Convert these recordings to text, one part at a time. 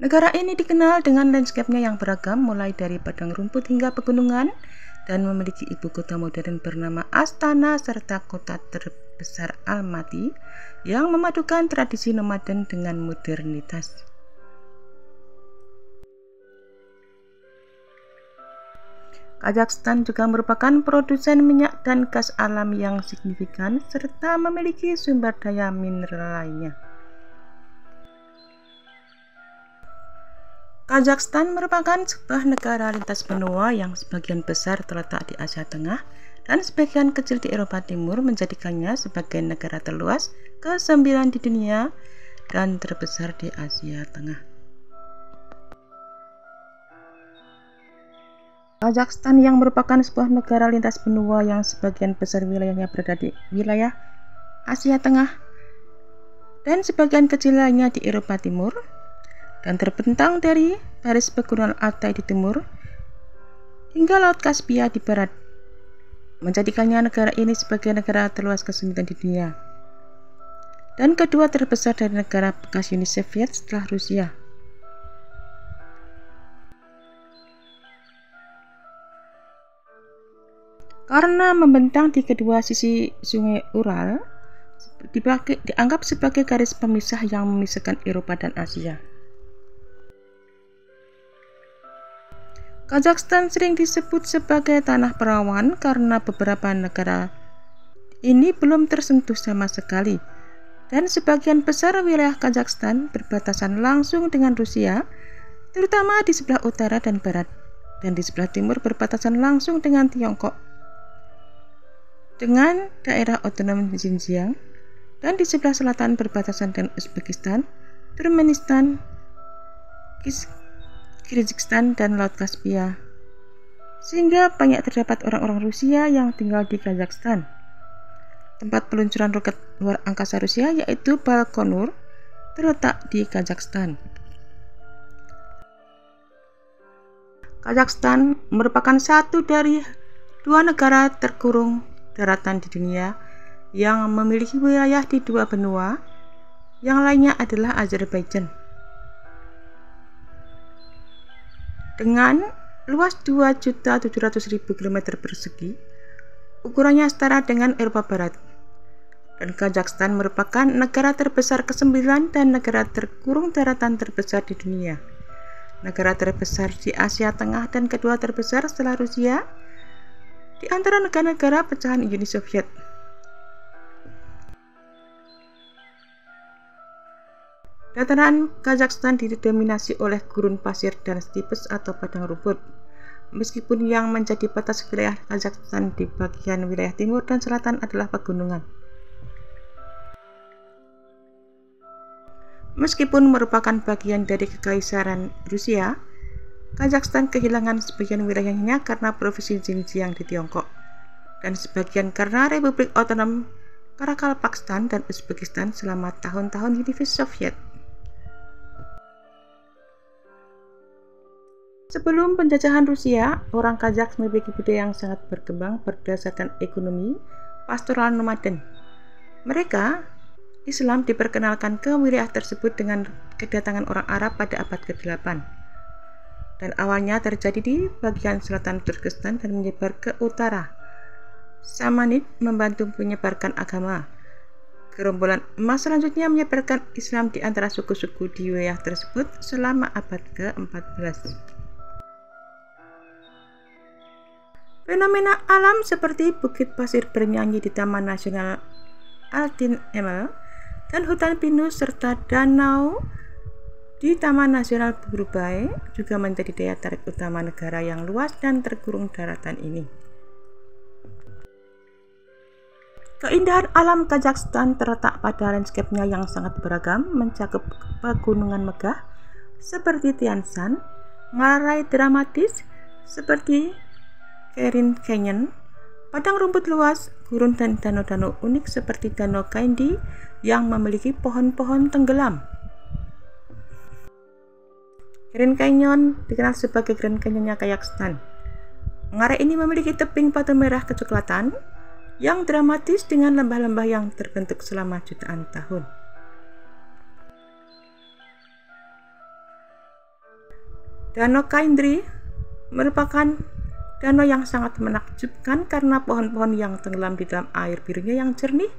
Negara ini dikenal dengan landscape-nya yang beragam, mulai dari padang rumput hingga pegunungan, dan memiliki ibu kota modern bernama Astana serta kota terbesar Almaty yang memadukan tradisi nomaden dengan modernitas. Kazakhstan juga merupakan produsen minyak dan gas alam yang signifikan serta memiliki sumber daya mineral lainnya. Kazakhstan merupakan sebuah negara lintas benua yang sebagian besar terletak di Asia Tengah dan sebagian kecil di Eropa Timur, menjadikannya sebagai negara terluas ke-9 di dunia dan terbesar di Asia Tengah. Kazakhstan yang merupakan sebuah negara lintas benua yang sebagian besar wilayahnya berada di wilayah Asia Tengah dan sebagian kecil lainnya di Eropa Timur, dan terbentang dari baris pegunungan Altai di timur hingga Laut Kaspia di barat, menjadikannya negara ini sebagai negara terluas ke-9 di dunia dan kedua terbesar dari negara bekas Uni Soviet setelah Rusia. Karena membentang di kedua sisi sungai Ural, dianggap sebagai garis pemisah yang memisahkan Eropa dan Asia. Kazakhstan sering disebut sebagai tanah perawan karena beberapa negara ini belum tersentuh sama sekali, dan sebagian besar wilayah Kazakhstan berbatasan langsung dengan Rusia, terutama di sebelah utara dan barat, dan di sebelah timur berbatasan langsung dengan Tiongkok, dengan daerah otonom Xinjiang, dan di sebelah selatan berbatasan dengan Uzbekistan, Turkmenistan, Kyrgyzstan, dan Laut Kaspia, sehingga banyak terdapat orang-orang Rusia yang tinggal di Kazakhstan. Tempat peluncuran roket luar angkasa Rusia, yaitu Baikonur, terletak di Kazakhstan. Kazakhstan merupakan satu dari dua negara terkurung daratan di dunia yang memiliki wilayah di dua benua. Yang lainnya adalah Azerbaijan. Dengan luas 2.700.000 km persegi, ukurannya setara dengan Eropa Barat. Dan Kazakhstan merupakan negara terbesar ke-9 dan negara terkurung daratan terbesar di dunia, negara terbesar di Asia Tengah dan kedua terbesar setelah Rusia di antara negara-negara pecahan Uni Soviet. Dataran Kazakhstan didominasi oleh gurun pasir dan stepes atau padang rumput, meskipun yang menjadi batas wilayah Kazakhstan di bagian wilayah timur dan selatan adalah pegunungan. Meskipun merupakan bagian dari Kekaisaran Rusia, Kazakhstan kehilangan sebagian wilayahnya karena provinsi Xinjiang di Tiongkok, dan sebagian karena Republik Otonom Karakalpakstan dan Uzbekistan selama tahun-tahun Uni Soviet. Sebelum penjajahan Rusia, orang Kazakh memiliki budaya yang sangat berkembang berdasarkan ekonomi pastoral nomaden. Mereka, Islam diperkenalkan ke wilayah tersebut dengan kedatangan orang Arab pada abad ke-8. Dan awalnya terjadi di bagian selatan Turkestan dan menyebar ke utara. Samanid membantu menyebarkan agama. Gerombolan emas selanjutnya menyebarkan Islam di antara suku-suku di wilayah tersebut selama abad ke-14. Fenomena alam seperti bukit pasir bernyanyi di Taman Nasional Altyn Emel dan hutan pinus serta danau di Taman Nasional Burubay juga menjadi daya tarik utama negara yang luas dan terkurung daratan ini. Keindahan alam Kazakhstan terletak pada landscape-nya yang sangat beragam, mencakup pegunungan megah seperti Tian Shan, ngarai dramatis seperti Kerin Canyon, padang rumput luas, gurun dan danau-danau unik seperti Danau Kaindi yang memiliki pohon-pohon tenggelam. Grand Canyon dikenal sebagai Grand Canyonnya Kazakhstan. Ngarai ini memiliki tebing batu merah kecoklatan yang dramatis dengan lembah-lembah yang terbentuk selama jutaan tahun. Danau Kaindri merupakan danau yang sangat menakjubkan karena pohon-pohon yang tenggelam di dalam air birunya yang jernih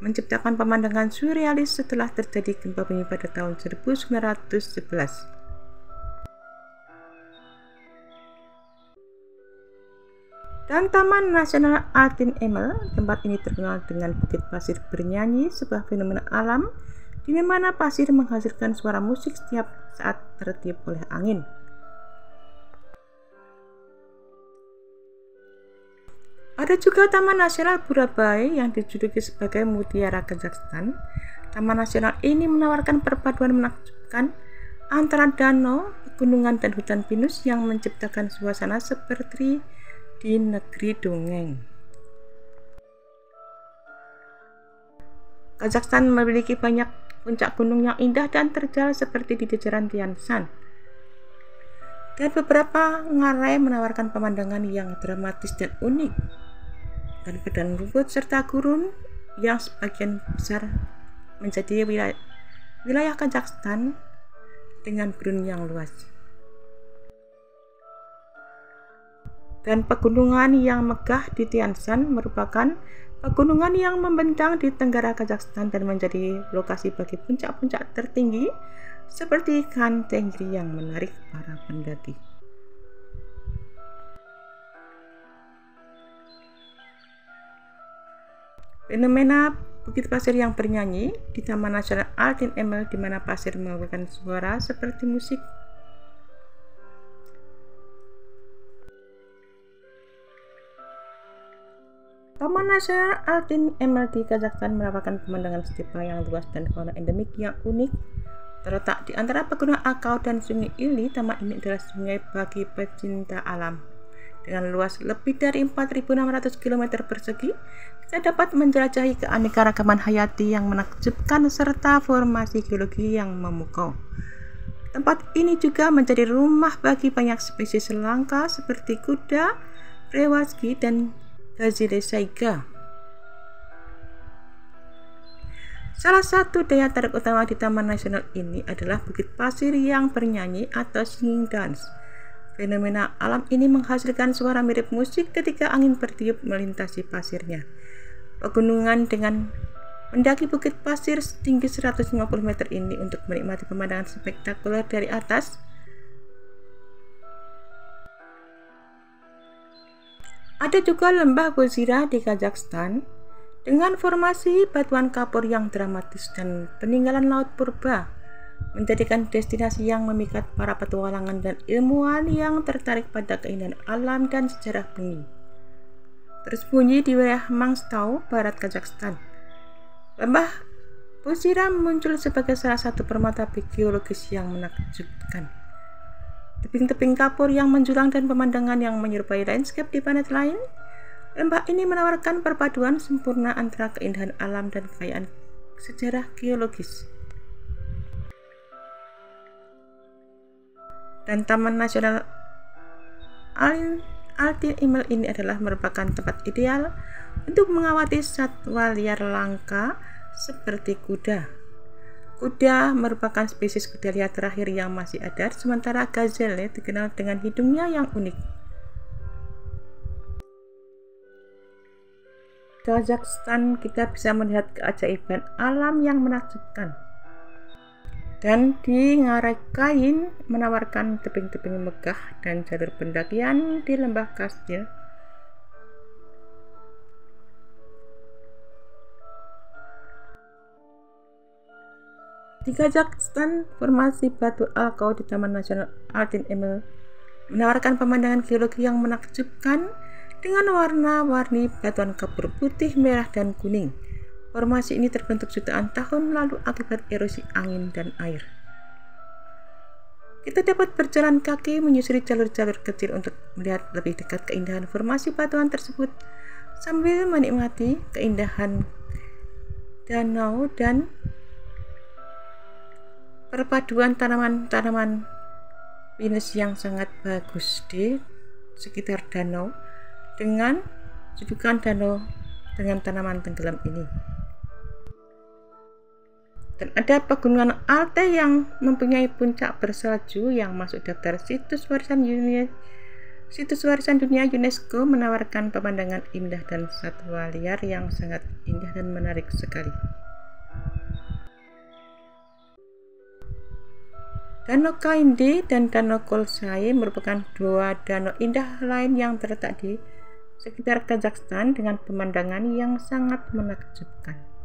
menciptakan pemandangan surrealis setelah terjadi gempa bumi pada tahun 1911. Dan Taman Nasional Altyn Emel, tempat ini terkenal dengan Bukit Pasir Bernyanyi, sebuah fenomena alam di mana pasir menghasilkan suara musik setiap saat tertiup oleh angin. Ada juga Taman Nasional Burabai yang dijuluki sebagai Mutiara Kazakhstan. Taman nasional ini menawarkan perpaduan menakjubkan antara danau, pegunungan, dan hutan pinus yang menciptakan suasana seperti di negeri dongeng. Kazakhstan memiliki banyak puncak gunung yang indah dan terjal seperti di jajaran Tian Shan. Dan beberapa ngarai menawarkan pemandangan yang dramatis dan unik. Dan padang rumput serta gurun yang sebagian besar menjadi wilayah Kazakhstan dengan gurun yang luas. Dan pegunungan yang megah di Tian Shan merupakan pegunungan yang membentang di tenggara Kazakhstan dan menjadi lokasi bagi puncak-puncak tertinggi seperti Khan Tengri yang menarik para pendaki. Fenomena Bukit Pasir yang bernyanyi di Taman Nasional Altyn Emel, di mana pasir mengeluarkan suara seperti musik. Taman Nasional Altyn Emel di Kazakhstan merupakan pemandangan stepa yang luas dan fauna endemik yang unik. Terletak di antara pegunungan Akau dan Sungai Ili, taman ini adalah sungai bagi pecinta alam. Dengan luas lebih dari 4.600 km persegi, kita dapat menjelajahi keanekaragaman hayati yang menakjubkan serta formasi geologi yang memukau. Tempat ini juga menjadi rumah bagi banyak spesies langka seperti kuda, Prewatsky, dan Gazelle saiga. Salah satu daya tarik utama di Taman Nasional ini adalah Bukit Pasir yang bernyanyi atau singing dance. Fenomena alam ini menghasilkan suara mirip musik ketika angin bertiup melintasi pasirnya. Pegunungan dengan mendaki Bukit Pasir setinggi 150 meter ini untuk menikmati pemandangan spektakuler dari atas. Ada juga lembah Bozira di Kazakhstan dengan formasi batuan kapur yang dramatis dan peninggalan laut purba, menjadikan destinasi yang memikat para petualangan dan ilmuwan yang tertarik pada keindahan alam dan sejarah bumi. Tersembunyi di wilayah Mangstau, barat Kazakhstan, lembah Bozira muncul sebagai salah satu permata geologis yang menakjubkan. Tebing-tebing kapur yang menjulang dan pemandangan yang menyerupai landscape di planet lain, lembah ini menawarkan perpaduan sempurna antara keindahan alam dan kekayaan sejarah geologis. Dan Taman Nasional Altyn Emel ini adalah merupakan tempat ideal untuk mengawati satwa liar langka seperti kuda. Kuda merupakan spesies kuda liar terakhir yang masih ada, sementara gazelle dikenal dengan hidungnya yang unik. Kazakhstan kita bisa melihat keajaiban alam yang menakjubkan. Dan di Ngarai Kain menawarkan tebing-tebing megah dan jalur pendakian di lembah Kastil. Di Kazakhstan, formasi batu Alkau di Taman Nasional Altyn Emel menawarkan pemandangan geologi yang menakjubkan dengan warna-warni batuan kapur putih, merah, dan kuning. Formasi ini terbentuk jutaan tahun lalu akibat erosi angin dan air. Kita dapat berjalan kaki menyusuri jalur-jalur kecil untuk melihat lebih dekat keindahan formasi batuan tersebut sambil menikmati keindahan danau dan perpaduan tanaman-tanaman pinus yang sangat bagus di sekitar danau dengan judukan danau dengan tanaman tenggelam ini. Dan ada pegunungan Altai yang mempunyai puncak bersalju yang masuk daftar situs warisan dunia UNESCO, menawarkan pemandangan indah dan satwa liar yang sangat indah dan menarik sekali. Danau Kaindi dan Danau Kolsai merupakan dua danau indah lain yang terletak di sekitar Kazakhstan dengan pemandangan yang sangat menakjubkan.